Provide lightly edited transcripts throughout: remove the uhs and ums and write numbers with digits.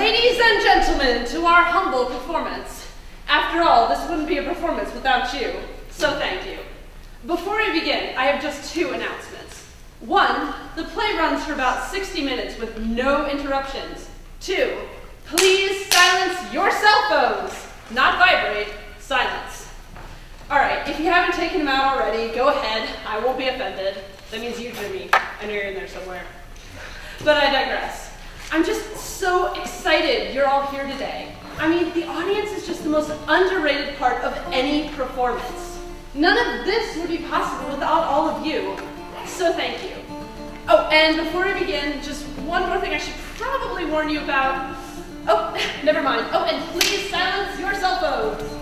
Ladies and gentlemen, to our humble performance. After all, this wouldn't be a performance without you, so thank you. Before we begin, I have just two announcements. One, the play runs for about 60 minutes with no interruptions. Two, please silence your cell phones. Not vibrate, silence. All right, if you haven't taken them out already, go ahead. I won't be offended. That means you, Jimmy. I know you're in there somewhere. But I digress. I'm just so excited you're all here today. I mean, the audience is just the most underrated part of any performance. None of this would be possible without all of you. So thank you. Oh, and before we begin, just one more thing I should probably warn you about. Oh, never mind. Oh, and please silence your cell phones.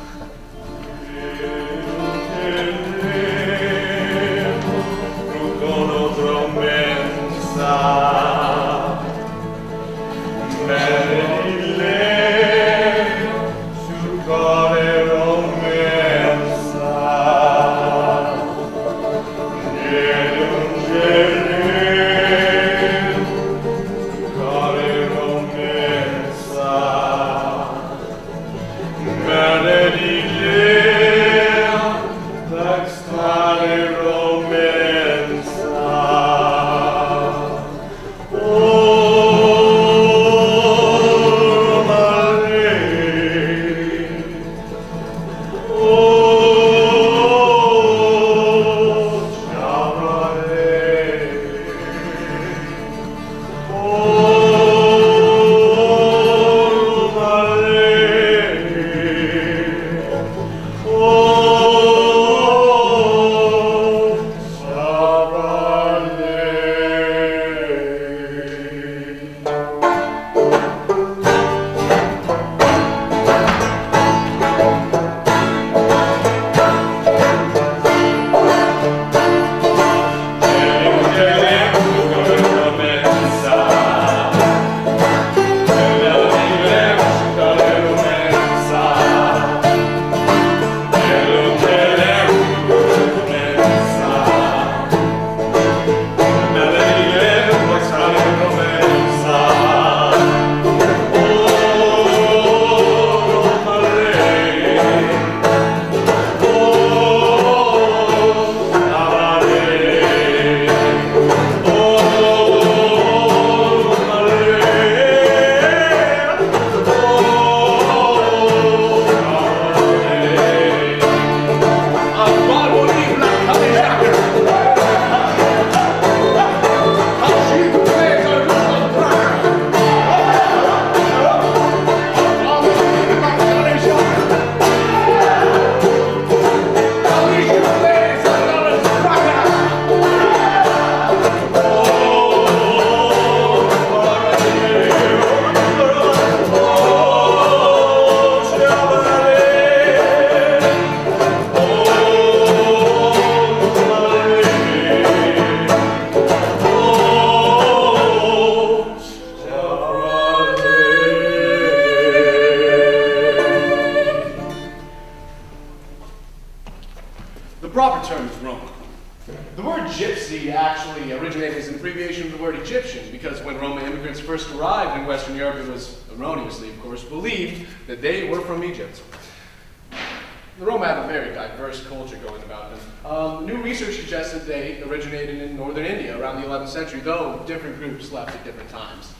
Different groups left at different times.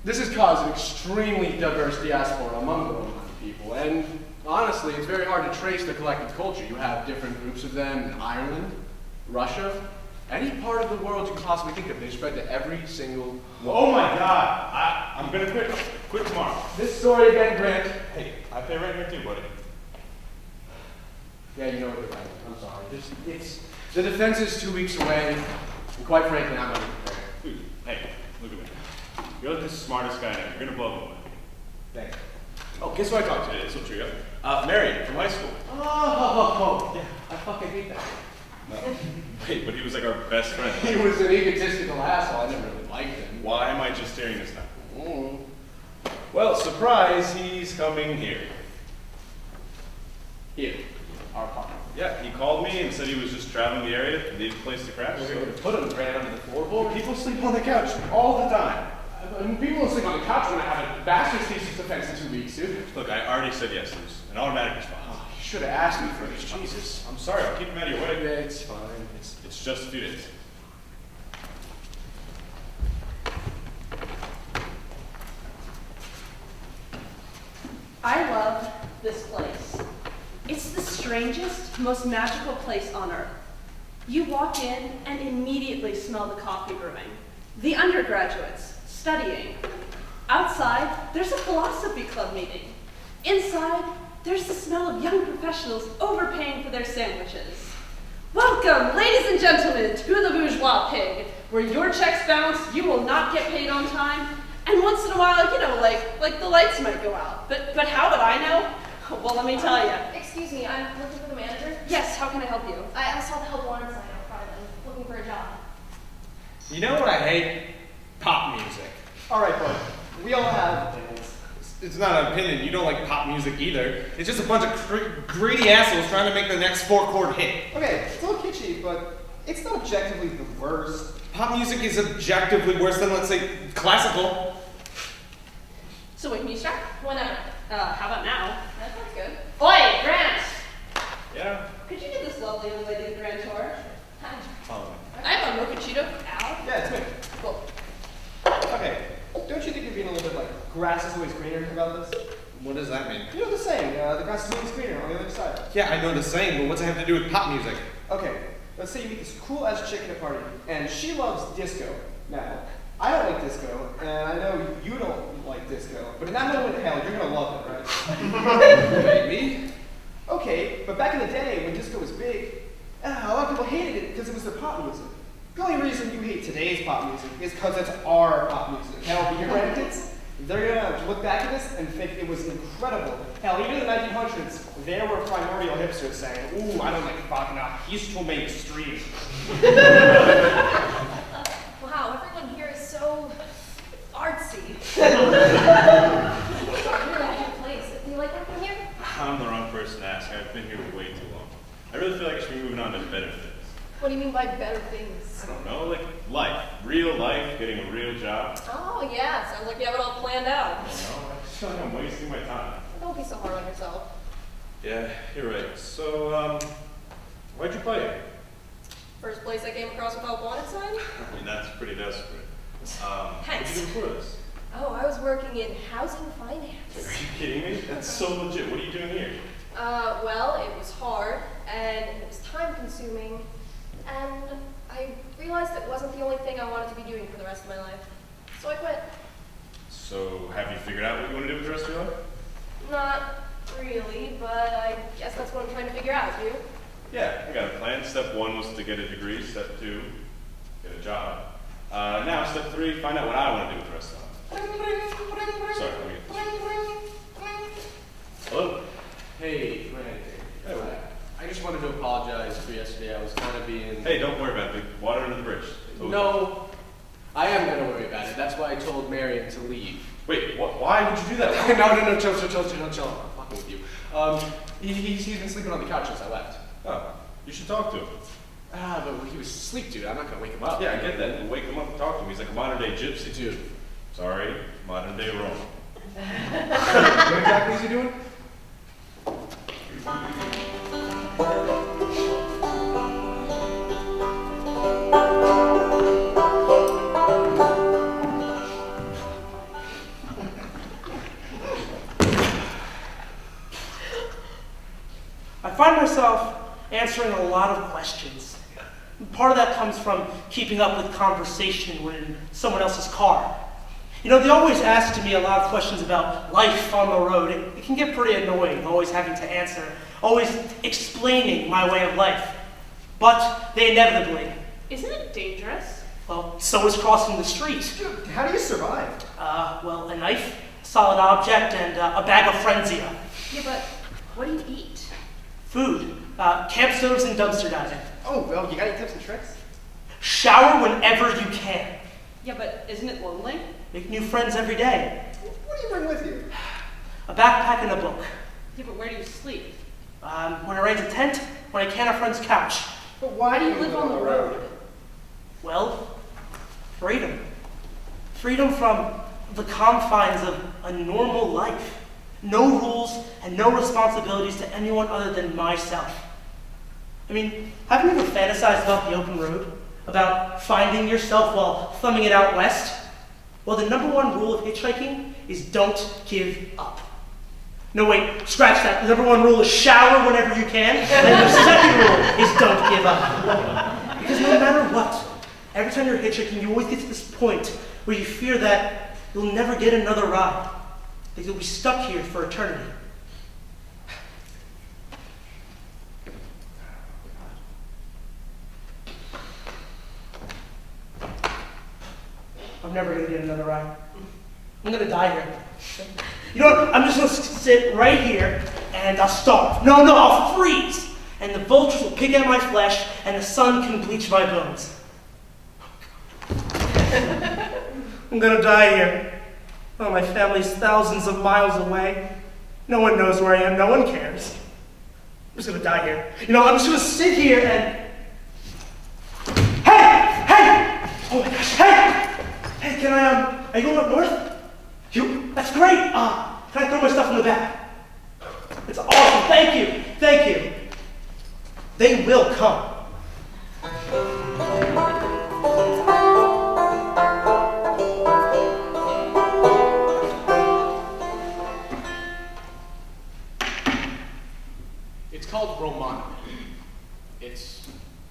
This has caused an extremely diverse diaspora among the Roma people, and honestly, it's very hard to trace the collective culture. You have different groups of them in Ireland, Russia, any part of the world you can possibly think of. They spread to every single. Oh my God! I'm gonna quit tomorrow. This story again, Grant. Hey, I pay rent here too, buddy. Yeah, you know what you're right. I'm sorry. The defense is 2 weeks away, and quite frankly, I'm not prepared. Dude, hey, look at me. You're the smartest guy now. You're gonna blow him away. Thanks. Oh, guess who I talked to today? This will trio. Marion from high school. Oh, yeah. I fucking hate that. No. Wait, but he was like our best friend. He was an egotistical asshole. I never really liked him. Why am I just hearing this now? Well, surprise, he's coming here. Here, our apartment. Yeah, he called me and said he was just traveling the area, needed a place to crash. We're going to put him right under the floorboard. People sleep on the couch all the time. And people will sleep on the couch when I have a bachelor's thesis defense in 2 weeks, dude. Look, I already said yes. It was an automatic response. Oh, you should have asked me first. Jesus. I'm sorry. I'll keep him out of your way. Yeah, it's fine. It's just a few days. I love this place. It's the strangest, most magical place on earth. You walk in and immediately smell the coffee brewing. The undergraduates studying. Outside, there's a philosophy club meeting. Inside, there's the smell of young professionals overpaying for their sandwiches. Welcome, ladies and gentlemen, to the Bourgeois Pig, where your checks bounce, you will not get paid on time, and once in a while, you know, like the lights might go out. But how would I know? Well, let me tell you. Excuse me, I'm looking for the manager. Yes, how can I help you? I saw the help wanted sign out front. I'm looking for a job. You know what I hate? Pop music. Alright, bud. We all have opinions. It's not an opinion. You don't like pop music either. It's just a bunch of greedy assholes trying to make the next 4-chord hit. Okay, it's a little kitschy, but it's not objectively the worst. Pop music is objectively worse than, let's say, classical. So when can you start? Whenever. How about now? That sounds good. Oi, Grant! Yeah? Could you give this lovely young lady the grand tour? Hi. Oh. I have a mochaccino. Al. Yeah, it's me. Cool. Okay, don't you think you're being a little bit like, grass is always greener about this? What does that mean? You know the saying, the grass is always greener on the other side. Yeah, I know the saying, but what's it have to do with pop music? Okay, let's say you meet this cool-ass chick at a party, and she loves disco. Now, I don't like disco, and I know you don't like disco, but in that moment in hell, you're gonna love it, right? Maybe. Okay, but back in the day when disco was big, a lot of people hated it because it was their pop music. The only reason you hate today's pop music is because it's our pop music. Hell, your grandkids, they're gonna look back at this and think it was incredible. Hell, even in the 1900s, there were primordial hipsters saying, "Ooh, I don't like Wagner, he's too mainstream." Wow, everyone here is so artsy. It's a really good place. Do you like working here? I'm the wrong person to ask. I've been here way too long. I really feel like I should be moving on to better things. What do you mean by better things? I don't know, like life. Real life, getting a real job. Oh yeah, sounds like you have it all planned out. I just feel like I'm wasting my time. Don't be so hard on yourself. Yeah, you're right. So, why'd you play? First place I came across with help wanted sign? I mean, that's pretty desperate. What'd you do before this? Oh, I was working in housing finance. Are you kidding me? That's so legit. What are you doing here? Well, it was hard, and it was time consuming, and I realized it wasn't the only thing I wanted to be doing for the rest of my life. So I quit. So, have you figured out what you want to do with the rest of your life? Not really, but I guess that's what I'm trying to figure out. You? Yeah, I got a plan. Step 1 was to get a degree. Step 2, get a job. Now, step 3, find out what I want to do with the rest of my life. Sorry, let me get this. Hello? Hey, Grant. Hey. I just wanted to apologize for yesterday. I was kind of being... Hey, don't worry about it. Water under the bridge. No, I am going to worry about it. That's why I told Marion to leave. Wait, why would you do that? No, chill. I'm fucking with you. He's been sleeping on the couch since I left. Oh, you should talk to him. But he was asleep, dude. I'm not going to wake him up. Yeah, I get that. We'll wake him up and talk to him. He's like a modern-day gypsy. Dude. Sorry, modern-day Rome. What exactly is he doing? I find myself answering a lot of questions. Part of that comes from keeping up with conversation when in someone else's car. You know, they always ask to me a lot of questions about life on the road. It can get pretty annoying, always having to answer, always explaining my way of life. But they inevitably. Isn't it dangerous? Well, so is crossing the street. Dude, how do you survive? Well, a knife, a solid object, and a bag of Frenzia. Yeah, but what do you eat? Food, camp stoves and dumpster diving. Oh, well, you got any tips and tricks? Shower whenever you can. Yeah, but isn't it lonely? Make new friends every day. What do you bring with you? A backpack and a book. Yeah, but where do you sleep? When I rent a tent, when I can a friend's couch. But Why do you live on the road? Well, freedom. Freedom from the confines of a normal life. No rules and no responsibilities to anyone other than myself. I mean, haven't you ever fantasized about the open road? About finding yourself while thumbing it out west? Well, the #1 rule of hitchhiking is don't give up. No, wait, scratch that. The #1 rule is shower whenever you can. And the second rule is don't give up. Because no matter what, every time you're hitchhiking, you always get to this point where you fear that you'll never get another ride. That you'll be stuck here for eternity. I'm never going to get another ride. I'm going to die here. You know what? I'm just going to sit right here and I'll starve. No, I'll freeze. And the vultures will pick at my flesh and the sun can bleach my bones. I'm going to die here. Oh, my family's thousands of miles away. No one knows where I am. No one cares. I'm just going to die here. You know, I'm just going to sit here and... Hey! Oh my gosh, hey! Hey, can I, are you going up north? You? That's great. Can I throw my stuff in the back? It's awesome. Thank you. They will come. It's called Romani. It's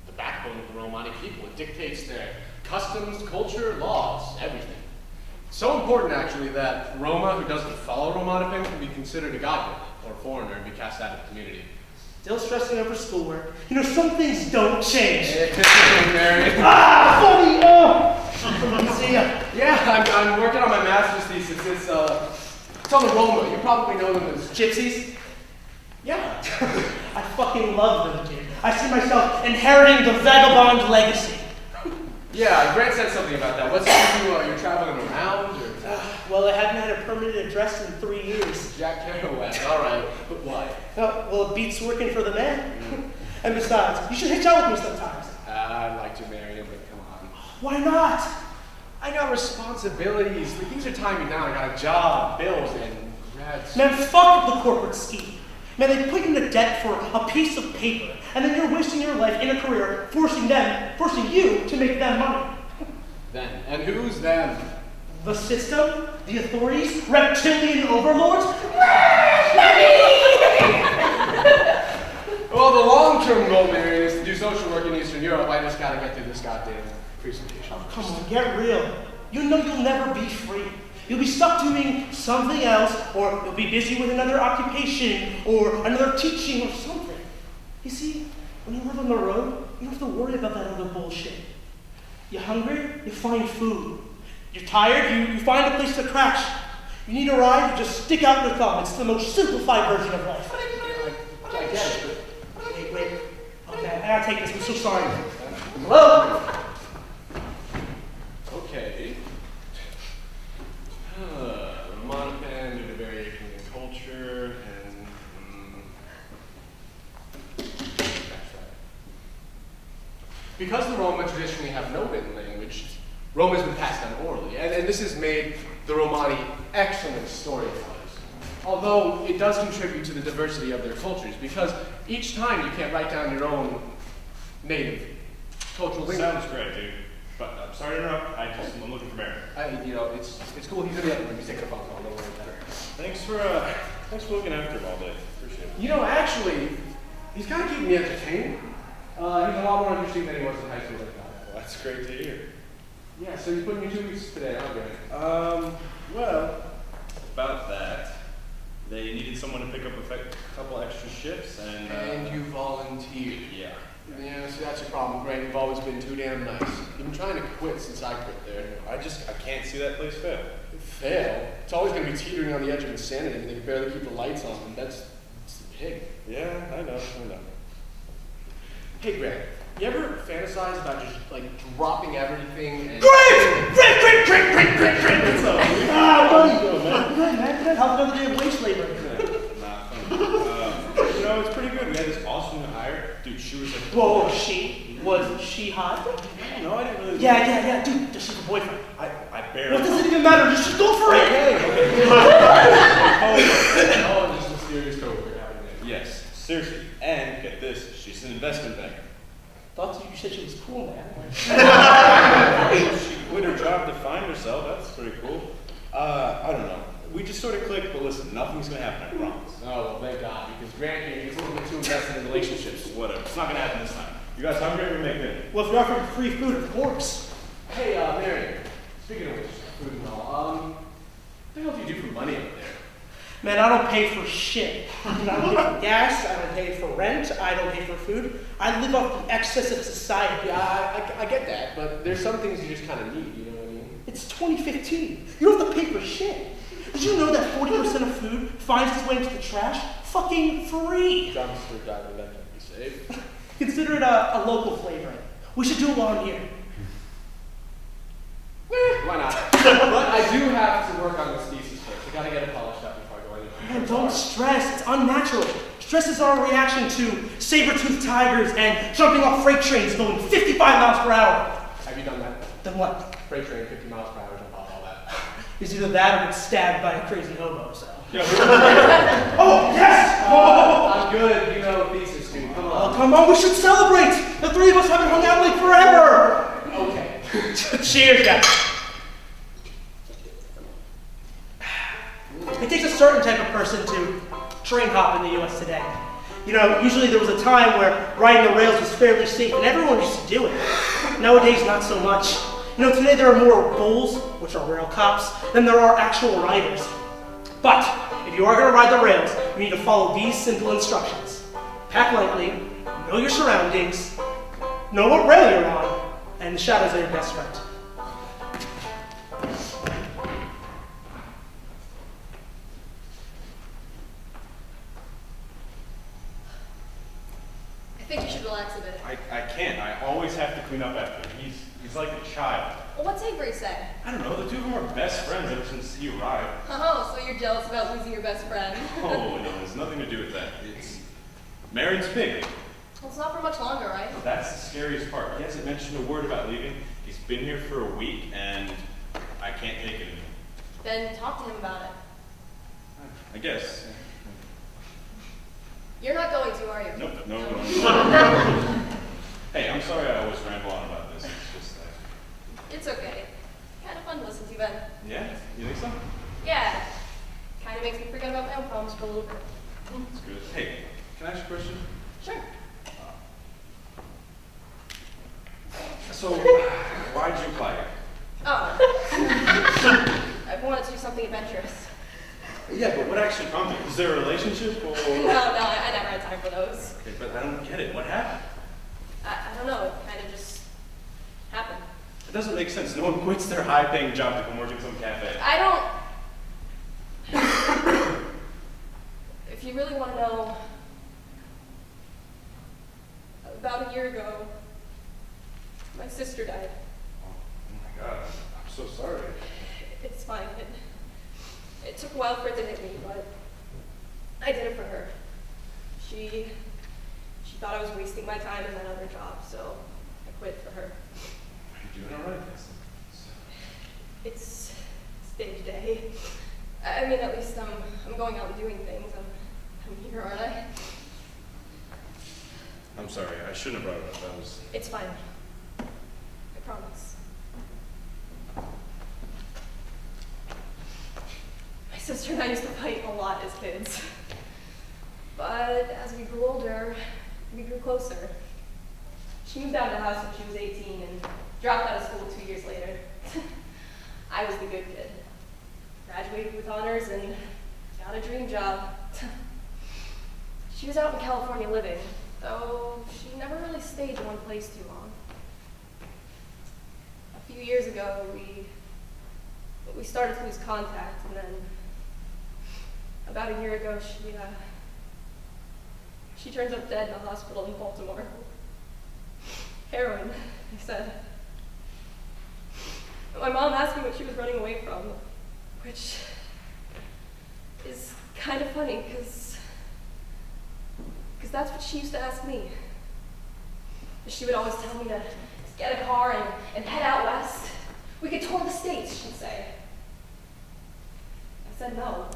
the backbone of the Romani people. It dictates their customs, culture, laws, everything. So important, actually, that Roma who doesn't follow Romanipim can be considered a godless or a foreigner and be cast out of the community. Still stressing over schoolwork. You know, some things don't change. Mary. Funny! Oh! See ya. Yeah, I'm working on my master's thesis. It's on the Roma. You probably know them as gypsies. Yeah. I fucking love them, dude. I see myself inheriting the vagabond legacy. Yeah, Grant said something about that. What's it you, you're traveling around? Or? Well, I haven't had a permanent address in 3 years. Jack Kerouac, all right. But why? Well, it beats working for the man. And besides, you should hitch out with me sometimes. I'd like to marry him, but come on. Why not? I got responsibilities. Things are timing down. I got a job, bills, and grad school. Man, fuck the corporate scheme. Man, they put you into debt for a piece of paper, and then you're wasting your life in a career forcing you to make them money. Them. And who's them? The system, the authorities, reptilian overlords. Well, the long-term goal, Mary, is to do social work in Eastern Europe. I just gotta get through this goddamn presentation. Oh, come on, get real. You know you'll never be free. You'll be stuck doing something else, or you'll be busy with another occupation, or another teaching, or something. You see, when you live on the road, you don't have to worry about that other bullshit. You're hungry, you find food. You're tired, you find a place to crash. You need a ride, you just stick out your thumb. It's the most simplified version of life. I get it, but... Wait. Okay, I gotta take this, I'm so sorry. Hello? Okay. Romanipim due to variation in culture and... That's right. Because the Roma traditionally have no written language, Roma has been passed down orally, and this has made the Romani excellent storytellers. Although it does contribute to the diversity of their cultures, because each time you can't write down your own native cultural language. Sounds great, dude. But I'm sorry to interrupt. I'm looking for Mary. It's cool. He's in the other room. He's taking a phone call. Don't worry about it. Thanks for looking after him all day. Appreciate it. You know, actually, he's kind of keeping me entertained. He's a lot more interesting than he was in high school. Well, that's great to hear. Yeah. So you put in your 2 weeks today, huh, Grant? Well, about that, they needed someone to pick up a couple extra shifts, and you volunteered. Yeah. Yeah, see, that's your problem, Grant. You've always been too damn nice. You've been trying to quit since I quit there. I can't see that place fail. Fail? It's always going to be teetering on the edge of insanity. They can barely keep the lights on, and that's the pig. Yeah, I know. Hey, Grant, you ever fantasize about just, like, dropping everything and... Great! What's up? Buddy! Good, man. Good. How's another day of wage labor? Not funny. You know, it's pretty good. We had this awesome new hire. Dude, she was like... Whoa, was she hot? No, I didn't really... Yeah, dude, does she have a boyfriend? I barely. What does it even matter? Just go for it! Oh, this mysterious coworker happening. Yes, seriously. And get this, she's an investment banker. Thought you said she was cool, man. She quit her job to find herself. That's pretty cool. I don't know. We just sort of clicked, but listen, nothing's gonna happen, I promise. Oh, well, thank God, because Grant here is a little bit too invested in relationships. Whatever. It's not gonna happen this time. You guys hungry? We make dinner. Well, if you're offering free food, of course. Hey, Mary, speaking of which, food and all, what the hell do you do for money up there? Man, I don't pay for shit. I don't pay for gas, I don't pay for rent, I don't pay for food. I live off the excess of society. Yeah, I get that, but there's some things you just kind of need, you know what I mean? It's 2015. You don't have to pay for shit. Did you know that 40% of food finds its way into the trash? Fucking free. Dumpster diving, that can't be safe. Consider it a local flavoring. We should do it while I'm here. Why not? But I do have to work on this thesis first. I gotta get it polished up before I go anywhere. Man, don't stress. It's unnatural. Stress is our reaction to saber-toothed tigers and jumping off freight trains going 55 miles per hour. Have you done that? Then what? Freight train, 50 miles per hour, jump off all that. It's either that or get stabbed by a crazy hobo, so. Yeah, Oh, yes! Oh! I'm good, you know, thesis, dude. Come Oh, on. come on, we should celebrate! The three of us haven't hung out like forever! Okay. Cheers, guys. It takes a certain type of person to train hop in the US today. You know, usually there was a time where riding the rails was fairly safe and everyone used to do it. Nowadays, not so much. You know, today there are more bulls, which are rail cops, than there are actual riders. But if you are going to ride the rails, you need to follow these simple instructions. Pack lightly, know your surroundings, know what rail you're on, and the shadows are your best friend. I think you should relax a bit. I can't. I always have to clean up after him. He's like a child. Well, what's Avery say? I don't know. The two of them are best friends ever since he arrived. Oh, so you're jealous about losing your best friend? Oh, no, there's nothing to do with that. It's Marion's pig. Well, it's not for much longer, right? That's the scariest part. He hasn't mentioned a word about leaving. He's been here for a week, and I can't take it anymore. Then talk to him about it. I guess. You're not going to, are you? Nope, no. Hey, I'm sorry I always ramble on about this. It's just It's okay. Kind of fun to listen to, Ben. yeah, you think so? Yeah. Kind of makes me forget about my own problems for a little bit. That's good. Hey, can I ask you a question? Sure. So, why'd you apply here? Oh. I wanted to do something adventurous. Yeah, but what actually prompted it? Is there a relationship or? No, I never had time for those. Okay, but I don't get it. What happened? I don't know. It kind of just happened. It doesn't make sense. No one quits their high-paying job to come work in some cafe. I don't... If you really want to know, about a year ago, my sister died. Oh my God, I'm so sorry. It's fine. It took a while for it to hit me, but I did it for her. She thought I was wasting my time in that other job, so I quit for her. You're doing all right. It's stage day. I mean, at least I'm going out and doing things. I'm here, aren't I? I'm sorry. I shouldn't have brought it up. That was. It's fine. I promise. My sister and I used to fight a lot as kids. But as we grew older, we grew closer. She moved out of the house when she was 18 and dropped out of school 2 years later. I was the good kid. Graduated with honors and got a dream job. She was out in California living, though she never really stayed in one place too long. A few years ago, we started to lose contact, and then about a year ago, she turns up dead in a hospital in Baltimore. Heroin, they said. My mom asked me what she was running away from, which is kind of funny, because that's what she used to ask me. She would always tell me to get a car and head out west. We could tour the States, she'd say. said no.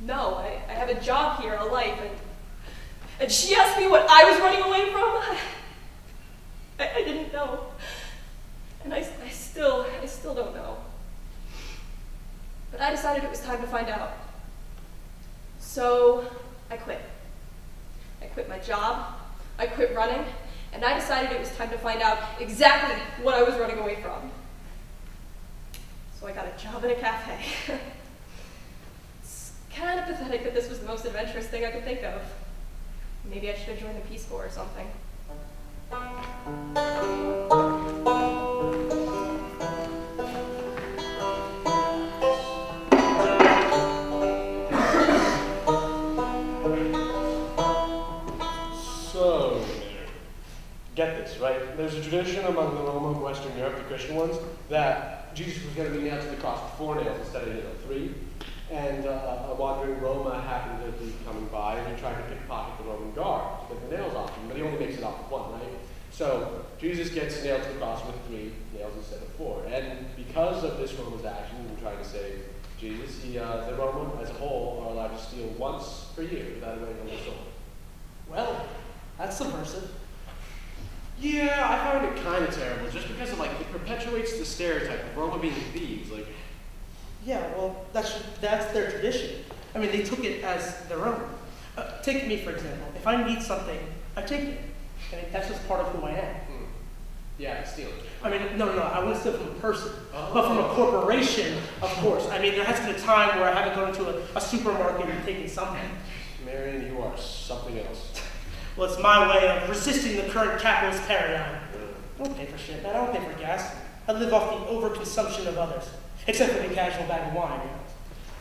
No, I have a job here, a life, and she asked me what I was running away from. I didn't know. And I still don't know. But I decided it was time to find out. So I quit. I quit my job, I quit running, and I decided it was time to find out exactly what I was running away from. So I got a job in a cafe. It's kind of pathetic that this was the most adventurous thing I could think of. Maybe I should have joined the Peace Corps or something. So, get this, right? There's a tradition among the Roma of Western Europe, the Christian ones, that Jesus was going to be nailed to the cross with 4 nails instead of 3. And a wandering Roma happened to be coming by, and he tried to pickpocket the Roman guard to get the nails off him, but he only makes it off with 1, right? So Jesus gets nailed to the cross with 3 nails instead of 4. And because of this Roma's action in trying to save Jesus, the Roma as a whole are allowed to steal once per year without weighing on their soul. Well, that's subversive. Yeah, I find it kind of terrible, just because of, it perpetuates the stereotype of Roma being thieves. Yeah, well, that's their tradition. I mean, they took it as their own. Take me, for example. If I need something, I take it. I mean, that's just part of who I am. Yeah, steal it. I mean, no, I wouldn't steal from a person. But from a corporation, of course. I mean, there has been a time where I haven't gone into a supermarket and taken something. Marion, you are something else. Well, it's my way of resisting the current capitalist paradigm. I don't pay for shit, man. I don't pay for gas. I live off the overconsumption of others. Except for the casual bag of wine,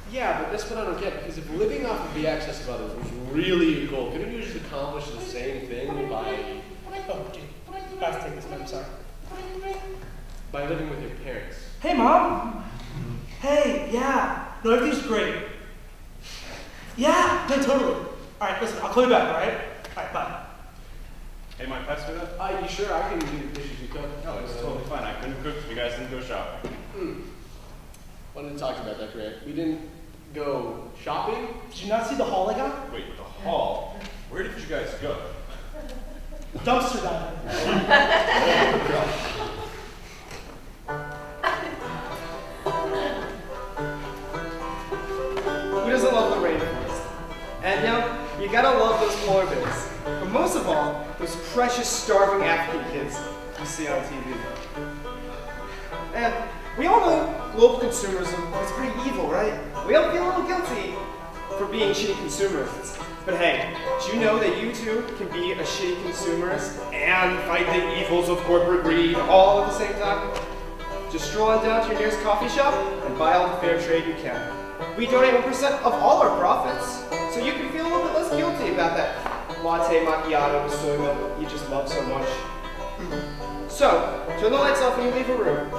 Yeah, but that's what I don't get, because if living off of the excess of others was really your goal, couldn't you just accomplish the same thing by... Oh, dude. I have to take this, man. I'm sorry. By living with your parents? Hey, Mom. Hey, yeah. No, everything's great. Yeah, no, totally. All right, listen, I'll call you back, all right? All right, bye. Hey, my pets do that? You sure? I can do the dishes you cook. No, it's totally fine. I couldn't cook if you guys didn't go shopping. Wanted to talk about that, Grant. We didn't go shopping? Did you not see the haul I got? Wait, the haul? Where did you guys go? Dumpster diving. Who doesn't love the rainforest? And you gotta love those polar bears. But most of all, those precious starving African kids you see on TV. And we all know global consumerism is pretty evil, right? We all feel a little guilty for being shitty consumerists. But hey, do you know that you too can be a shitty consumerist and fight the evils of corporate greed all at the same time? Just stroll on down to your nearest coffee shop and buy all the fair trade you can. We donate 1% of all our profits, so you can feel a little bit less guilty about that latte macchiato with soy milk you just love so much. So, turn the lights off when you leave a room.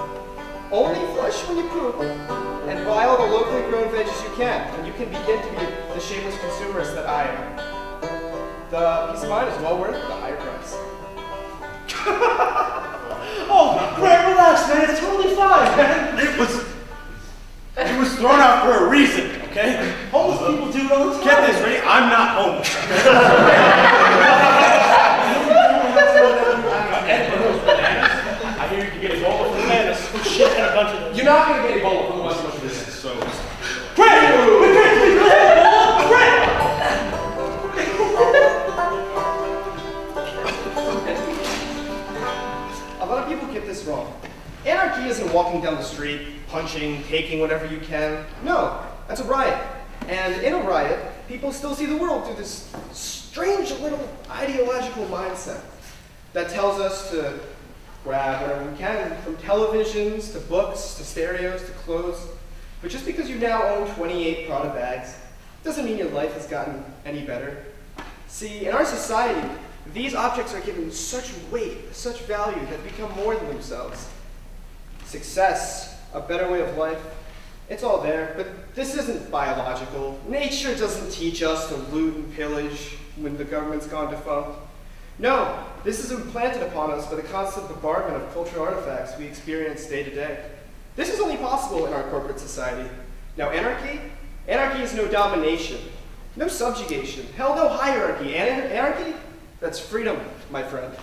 Only flush when you poop, and buy all the locally grown veggies you can, and you can begin to be the shameless consumerist that I am. The peace of mind is well worth the higher price. Oh, Grant, relax, man. It's totally fine, man. It was thrown out for a reason, okay? Homeless people do it all the time. Get this, ready? I'm not homeless. I hear you can get Ebola from bananas. Oh, shit, and a bunch of those. You're not going to get Ebola from much of this. So, Grant! Grant! A lot of people get this wrong. Anarchy isn't walking down the street, punching, taking whatever you can. No, that's a riot. And in a riot, people still see the world through this strange little ideological mindset that tells us to grab whatever we can, from televisions to books to stereos to clothes. But just because you now own 28 Prada bags doesn't mean your life has gotten any better. See, in our society, these objects are given such weight, such value, that they become more than themselves. Success, a better way of life, it's all there, but this isn't biological. Nature doesn't teach us to loot and pillage when the government's gone defunct. No, this is implanted upon us by the constant bombardment of cultural artifacts we experience day to day. This is only possible in our corporate society. Now anarchy? Anarchy is no domination, no subjugation, hell no hierarchy. Anarchy? That's freedom, my friend.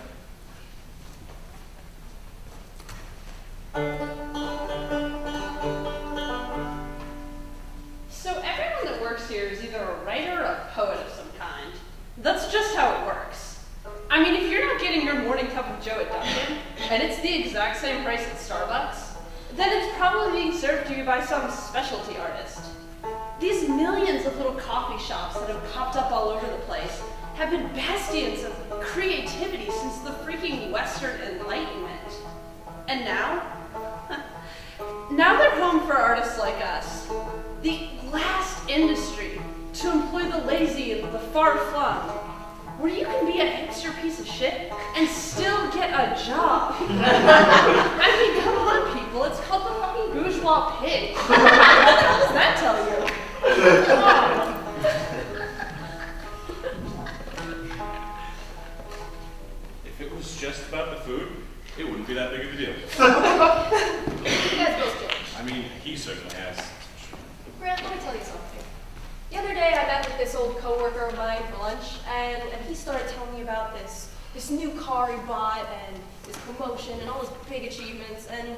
So everyone that works here is either a writer or a poet of some kind. That's just how it works. I mean, if you're not getting your morning cup of Joe at Dunkin', and it's the exact same price at Starbucks, then it's probably being served to you by some specialty artist. These millions of little coffee shops that have popped up all over the place have been bastions of creativity since the freaking Western Enlightenment. And now? Now they're home for artists like us. The last industry to employ the lazy and the far-flung, where you can be a hipster piece of shit and still get a job. I mean, come on, people. It's called the fucking Bourgeois Pig. What the hell does that tell you? Come on. If it was just about the food, it wouldn't be that big of a deal. You guys both changed. I mean, he certainly has. Grant, let me tell you something. The other day I met with this old coworker of mine for lunch, and he started telling me about this new car he bought and his promotion and all his big achievements, and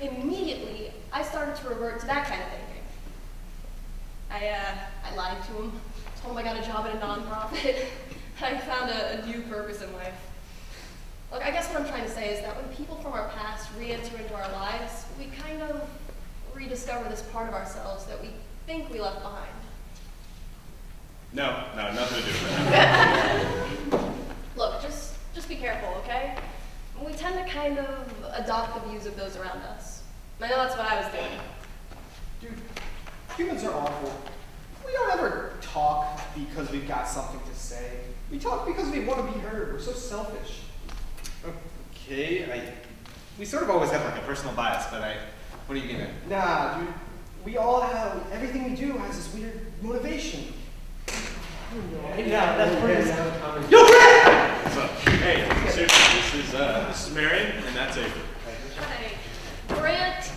immediately I started to revert to that kind of thinking. I lied to him, told him I got a job at a nonprofit. I found a new purpose in life. Look, I guess what I'm trying to say is that when people from our past re-enter into our lives, we kind of rediscover this part of ourselves that we think we left behind. No, nothing to do with that. Look, just be careful, okay? We tend to kind of adopt the views of those around us. I know that's what I was doing. Dude, humans are awful. We don't ever talk because we've got something to say. We talk because we want to be heard. We're so selfish. Okay, we sort of always have like a personal bias, but what are you gonna? Nah, dude. We all have, everything we do has this weird motivation. Yeah, that's pretty. Yo, Brett! What's up? Hey, seriously, this is Marion, and that's Avery. Hi. Grant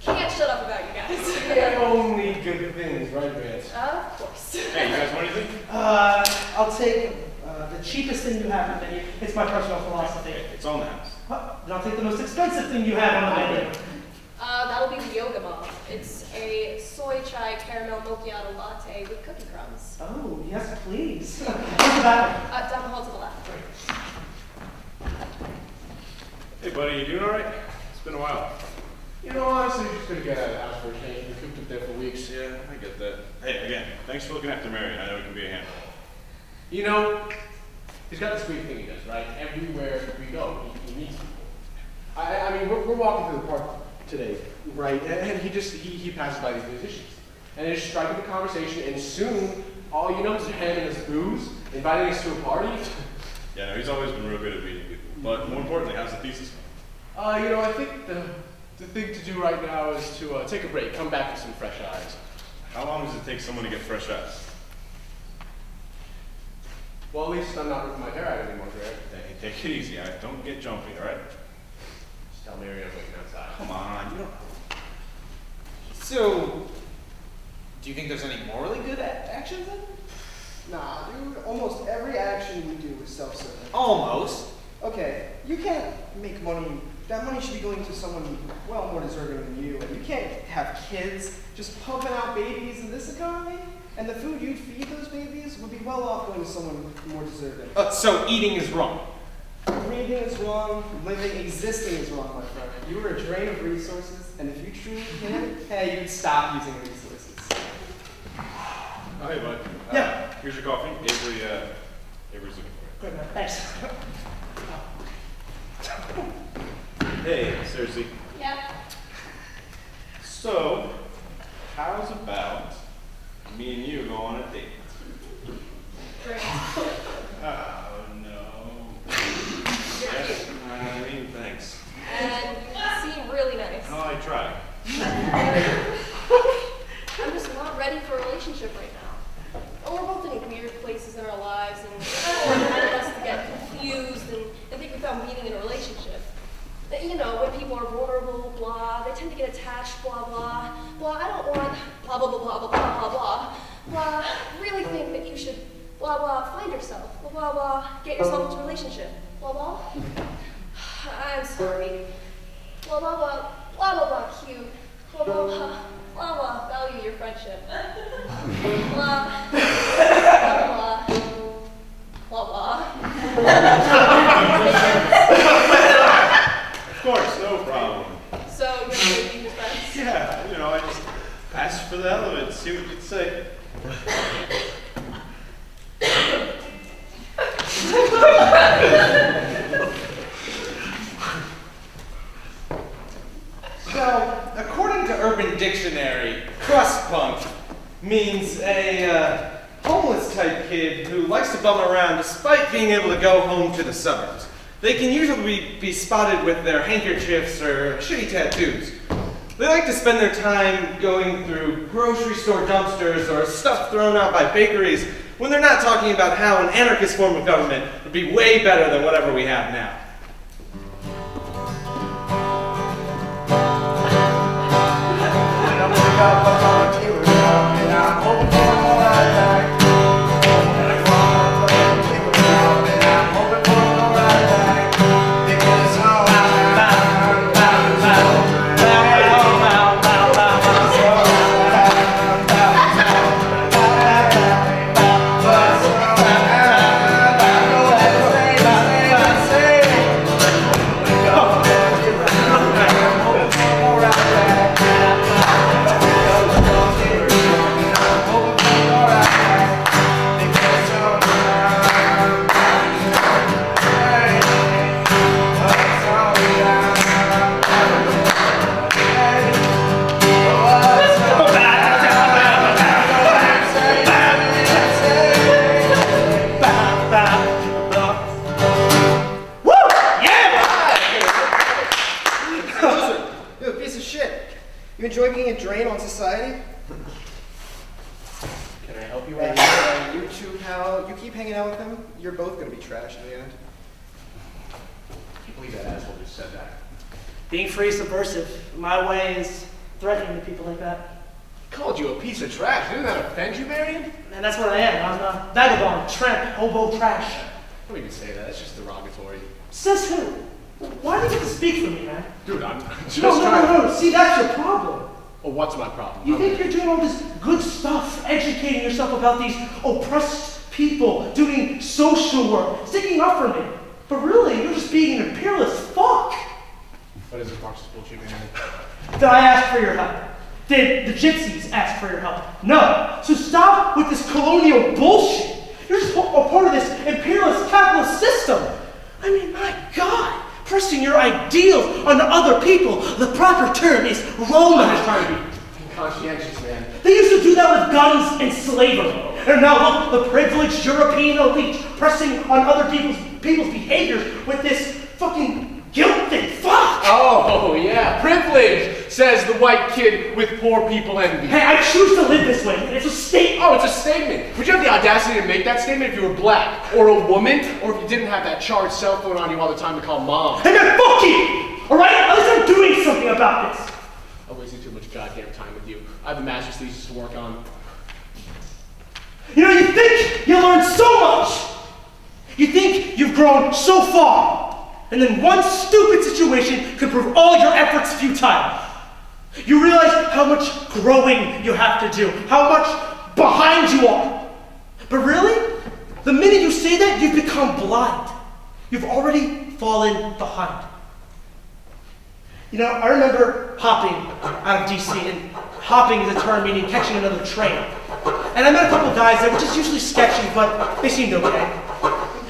can't shut up about you guys. Only good things, right, Grant? Of course. Hey, you guys want anything? I'll take the cheapest thing you have on the menu. It's my personal philosophy. It's on the house. Then I'll take the most expensive thing you have on the menu. That'll be the yoga bomb. It's a soy chai caramel macchiato latte with cookie crumbs. Oh, yes, please. What's the back? Down the hall to the left. Hey, buddy, you doing all right? It's been a while. You know, honestly, just gonna get out of the house for a change. We cooped up there for weeks. Yeah, I get that. Hey, again, thanks for looking after Marion. I know it can be a handful. You know, he's got this weird thing he does, right? Everywhere we go, he meets people. I mean, we're walking through the park today, right? And he passes by these musicians. And they just strike up a conversation, and soon, all you know is they're handing us booze, inviting us to a party. Yeah, no, he's always been real good at meeting people. But more importantly, how's the thesis going? You know, I think the thing to do right now is to take a break, come back with some fresh eyes. How long does it take someone to get fresh eyes? Well, at least I'm not ripping my hair out anymore, Grant. Hey, take it easy, all right? Don't get jumpy, all right? Just tell Mary I'm waiting outside. Come on, you don't... So, do you think there's any morally good actions then? Nah, dude. Almost every action we do is self-serving. Almost. Okay, you can't make money. That money should be going to someone well more deserving than you. And you can't have kids just pumping out babies in this economy. And the food you'd feed those babies would be well off going to someone more deserving. So eating is wrong. Breathing is wrong. Living, existing is wrong, my friend. You are a drain of resources, and if you truly can, hey, you'd stop using resources. Oh, hey, bud. Yeah. Here's your coffee. Avery's looking for Good, man. Thanks. it. Hey, seriously. Yeah. So, how's about me and you go on a date? Great. Oh, no. Yes, I mean, thanks. And you seem really nice. Oh, I try. I'm just not ready for a relationship right now. We're both in weird places in our lives, and it's hard for us to get confused and think we found meaning in a relationship. You know, when people people are vulnerable, blah. They tend to get attached, blah, blah. Blah, I don't want blah, blah, blah, blah, blah, blah, blah, blah. Blah, really think that you should blah, blah, find yourself. Blah, blah, blah, get yourself into a relationship. Blah, blah. I'm sorry. Blah, blah, blah, blah, blah, blah, cute. Blah, blah, blah, blah, blah, value your friendship. Blah, blah, blah, blah, blah. Of course, no problem. So, you're making your friends? Yeah, you know, I just asked for the hell of it, see what you'd say. So, according to Urban Dictionary, crust punk means a homeless type kid who likes to bum around despite being able to go home to the suburbs. They can usually be spotted with their handkerchiefs or shitty tattoos. They like to spend their time going through grocery store dumpsters or stuff thrown out by bakeries when they're not talking about how an anarchist form of government would be way better than whatever we have now. Being free is subversive. My way is threatening to people like that. He called you a piece of trash. Didn't that offend you, Marion? And that's what I am. I'm a vagabond, tramp, hobo, trash. Don't even say that. That's just derogatory. Says who? Why do you get to speak for me, man? Dude, I'm just No. See, that's your problem. Oh, what's my problem? You think you're doing all this good stuff, educating yourself about these oppressed people, doing social work, sticking up for me. But really, you're just being an imperialist fuck. What is this Marxist bullshit, man? Did I ask for your help? Did the gypsies ask for your help? No. So stop with this colonial bullshit. You're just a part of this imperialist capitalist system. I mean, my God. Pressing your ideals on other people. The proper term is Roman. I'm just trying to be conscientious, man. They used to do that with guns and slavery. And now look, the privileged European elite pressing on other people's behaviors with this fucking guilt and fuck! Oh, yeah, privilege, says the white kid with poor people envy. Hey, I choose to live this way, and it's a statement. Oh, it's a statement. Would you have the audacity to make that statement if you were black, or a woman, or if you didn't have that charged cell phone on you all the time to call mom? Hey man, fuck you! Alright? At least I'm doing something about this. I'm wasting too much goddamn time with you. I have a master's thesis to work on. You know, you think you learned so much. You think you've grown so far. And then one stupid situation could prove all your efforts futile. You realize how much growing you have to do, how much behind you are. But really, the minute you say that, you've become blind. You've already fallen behind. You know, I remember hopping out of DC, and hopping is a term meaning catching another train. And I met a couple guys that were just usually sketchy, but they seemed okay.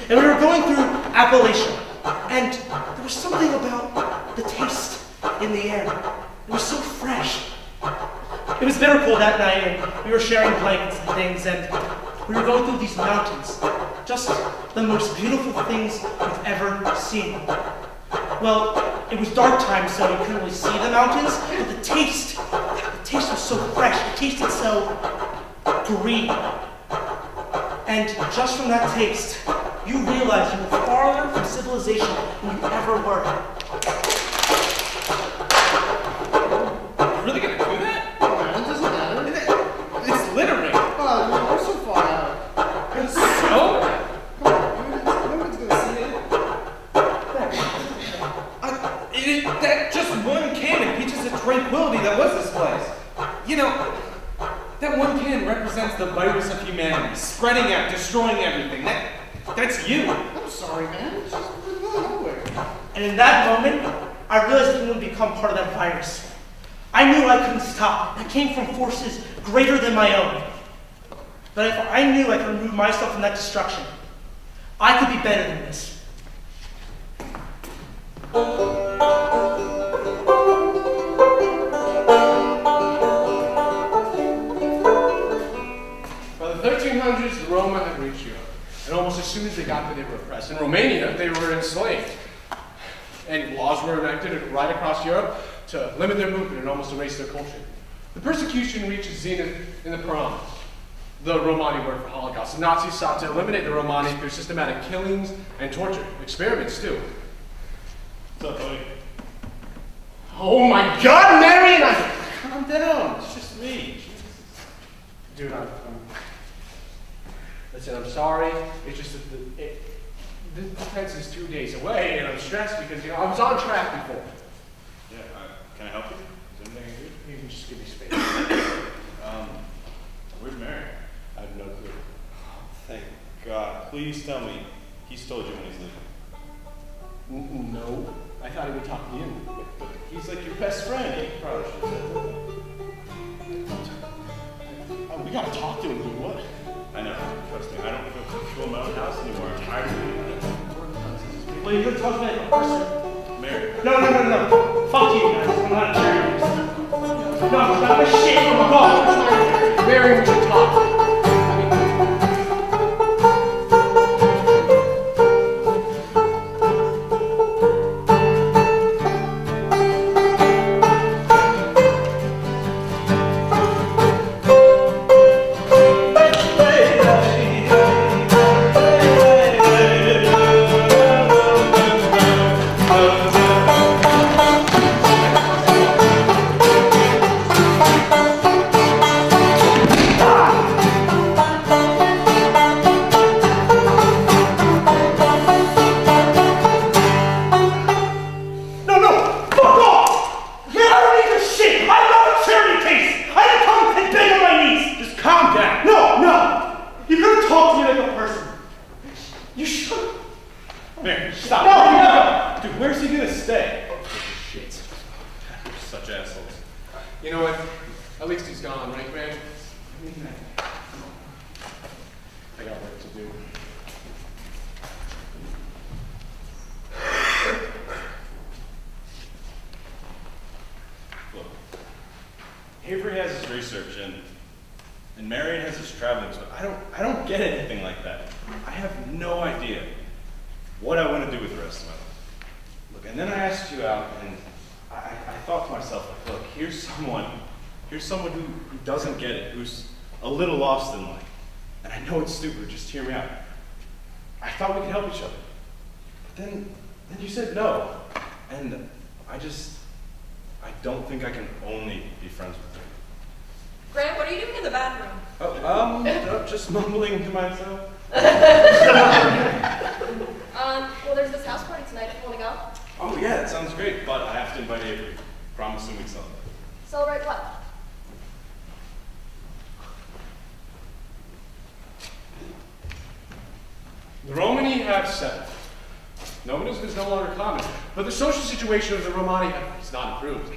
And we were going through Appalachia. And there was something about the taste in the air. It was so fresh. It was bitter cold that night, and we were sharing blankets and things, and we were going through these mountains. Just the most beautiful things we've ever seen. Well, it was dark time, so you couldn't really see the mountains, but the taste was so fresh. It tasted so green. And just from that taste, you realize you were farther from civilization than you ever were. That just one can impeaches the tranquility that was this place. You know, that one can represents the virus of humanity, spreading out, destroying everything. That's you. I'm sorry, man. It's just nowhere. And in that moment, I realized I couldn't become part of that virus. I knew I couldn't stop it. It came from forces greater than my own. But if I knew I could remove myself from that destruction, I could be better than this. By the 1300s, the Roma had reached Europe. And almost as soon as they got there, they were oppressed. In Romania, they were enslaved. And laws were enacted right across Europe to limit their movement and almost erase their culture. The persecution reached its zenith in the Prom, the Romani word for Holocaust. The Nazis sought to eliminate the Romani through systematic killings and torture, experiments too. What's up, buddy? Oh my God, Marion! Calm down. It's just me. Dude, listen, I'm sorry. It's just that the defense is 2 days away, and I'm stressed because, you know, I was on track before. Yeah, can I help you? Is anything I can do? You can just give me space. Where's Mary? I have no clue. Oh, thank God. Please tell me he's told you when he's leaving. No. I thought he would talk to you. But he's like your best friend. He probably should have said that. We gotta talk to him, dude. What? I know. Trust me. I don't feel comfortable in my own house anymore. I'm tired of being in it. Well, you could talk to me like a person. Mary. No. Fuck you guys. I'm not a terrorist. No, I'm not a shit from a god. Mary, we should talk. Mary, stop. No. Dude, where's he gonna stay? Shit. You're such assholes. You know what? At least he's gone, right, man? I got work to do. Look, Avery has his research and Marion has his traveling, but I don't get anything like that. I have no idea what I want to do with the rest of my life. Look, and then I asked you out, and I thought to myself, like, look, here's someone who doesn't get it, who's a little lost in life. And I know it's stupid, just hear me out. I thought we could help each other. But then you said no. And I don't think I can only be friends with her. Grant, what are you doing in the bathroom? Just mumbling to myself. Well, there's this house party tonight if you want to go. Oh yeah, that sounds great, but I have to invite Avery. Promising we celebrate. Celebrate what? The Romani have settled. Nomadism is no longer common, but the social situation of the Romani has not improved.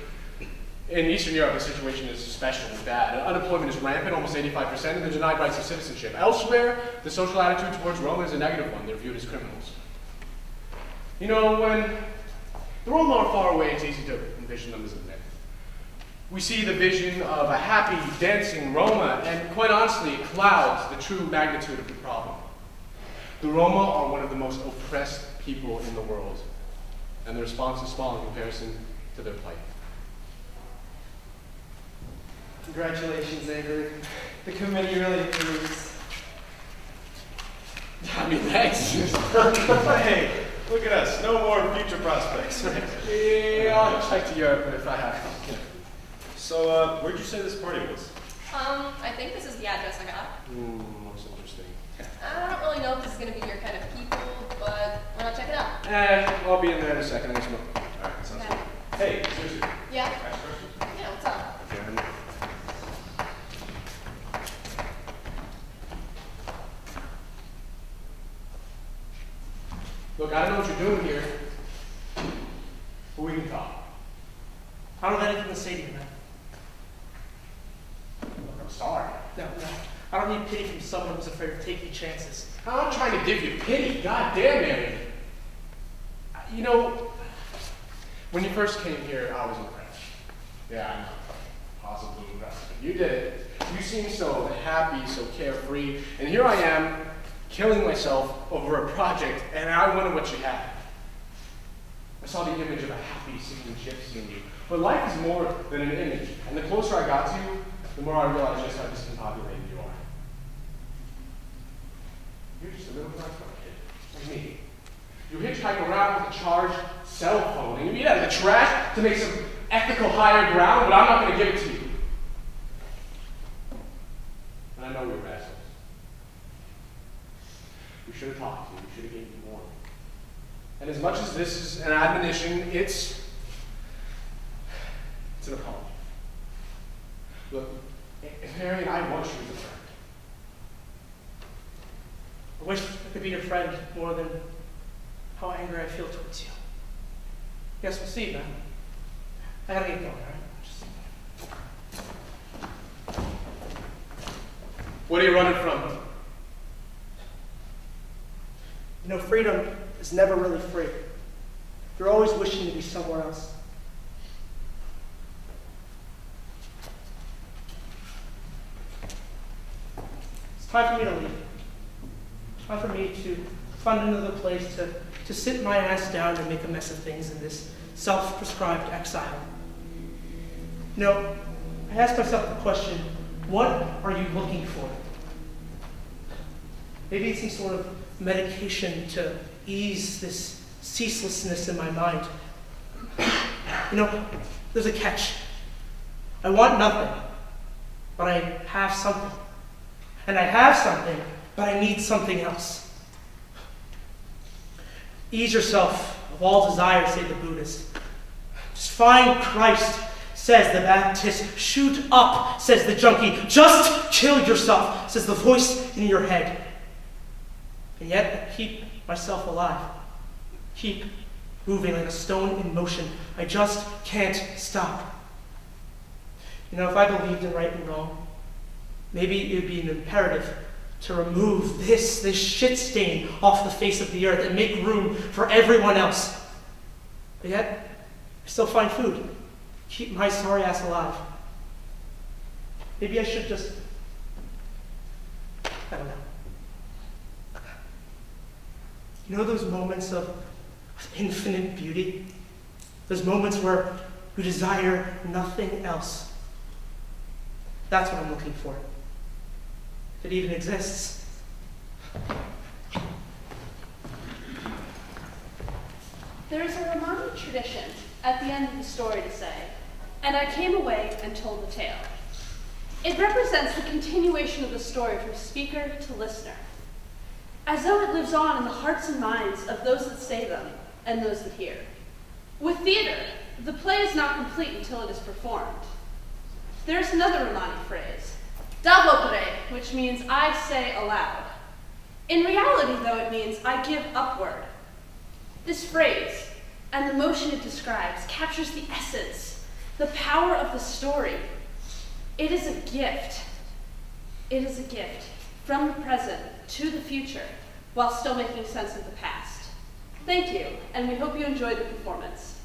In Eastern Europe, the situation is especially bad. Unemployment is rampant, almost 85%, and they're denied rights of citizenship. Elsewhere, the social attitude towards Roma is a negative one. They're viewed as criminals. You know, when the Roma are far away, it's easy to envision them as a myth. We see the vision of a happy, dancing Roma, and quite honestly, it clouds the true magnitude of the problem. The Roma are one of the most oppressed people in the world, and the response is small in comparison to their plight. Congratulations, Avery. The committee really approves. I mean, thanks. Hey, look at us. No more future prospects. Yeah, I'll check to Europe if I have to. So, where'd you say this party was? I think this is the address I got. Most interesting. I don't really know if this is going to be your kind of people, but why not check it out? I'll be in there in a second. I guess. All right, sounds Okay. good. We can talk. I don't have anything to say to you, man. Look, I'm sorry. No. I don't need pity from someone who's afraid of taking chances. I'm not trying to give you pity. God damn, Mary. You know, when you first came here, I was impressed. Yeah, I know. Possibly impressed. But you did it. You seemed so happy, so carefree. And here I am, killing myself over a project, and I wanted what you had. I saw the image of a happy, singing gypsy in you. But life is more than an image. And the closer I got to you, the more I realized just how discombobulated you are. You're just a middle-class kid, like me. You hitchhike around with a charged cell phone, and you eat out of the trash to make some ethical higher ground, but I'm not going to give it to you. And I know you're assholes. We should have talked to you. We should have given you more. And as much as this is an admonition, it's an apology. Look, if Mary and I want you as a friend. I wish I could be your friend more than how angry I feel towards you. Guess we'll see, man. I gotta get going, all right? What are you running from? You know, freedom is never really free. You're always wishing to be somewhere else. It's time for me to leave. Time for me to find another place to sit my ass down and make a mess of things in this self-prescribed exile. You know, I asked myself the question, what are you looking for? Maybe it's some sort of medication to ease this ceaselessness in my mind. You know, there's a catch. I want nothing, but I have something. And I have something, but I need something else. Ease yourself of all desire, say the Buddhist. Just find Christ, says the Baptist. Shoot up, says the junkie. Just kill yourself, says the voice in your head. And yet I keep myself alive. Keep moving like a stone in motion. I just can't stop. You know, if I believed in right and wrong, maybe it would be an imperative to remove this shit stain off the face of the earth and make room for everyone else. But yet, I still find food. Keep my sorry ass alive. Maybe I should just, I don't know. You know those moments of infinite beauty? Those moments where you desire nothing else. That's what I'm looking for. If it even exists. There is a Romani tradition at the end of the story to say, and I came away and told the tale. It represents the continuation of the story from speaker to listener, as though it lives on in the hearts and minds of those that say them and those that hear. With theater, the play is not complete until it is performed. There is another Romani phrase, da vocere, which means I say aloud. In reality, though, it means I give upward. This phrase, and the motion it describes, captures the essence, the power of the story. It is a gift. It is a gift from the present to the future, while still making sense of the past. Thank you, and we hope you enjoyed the performance.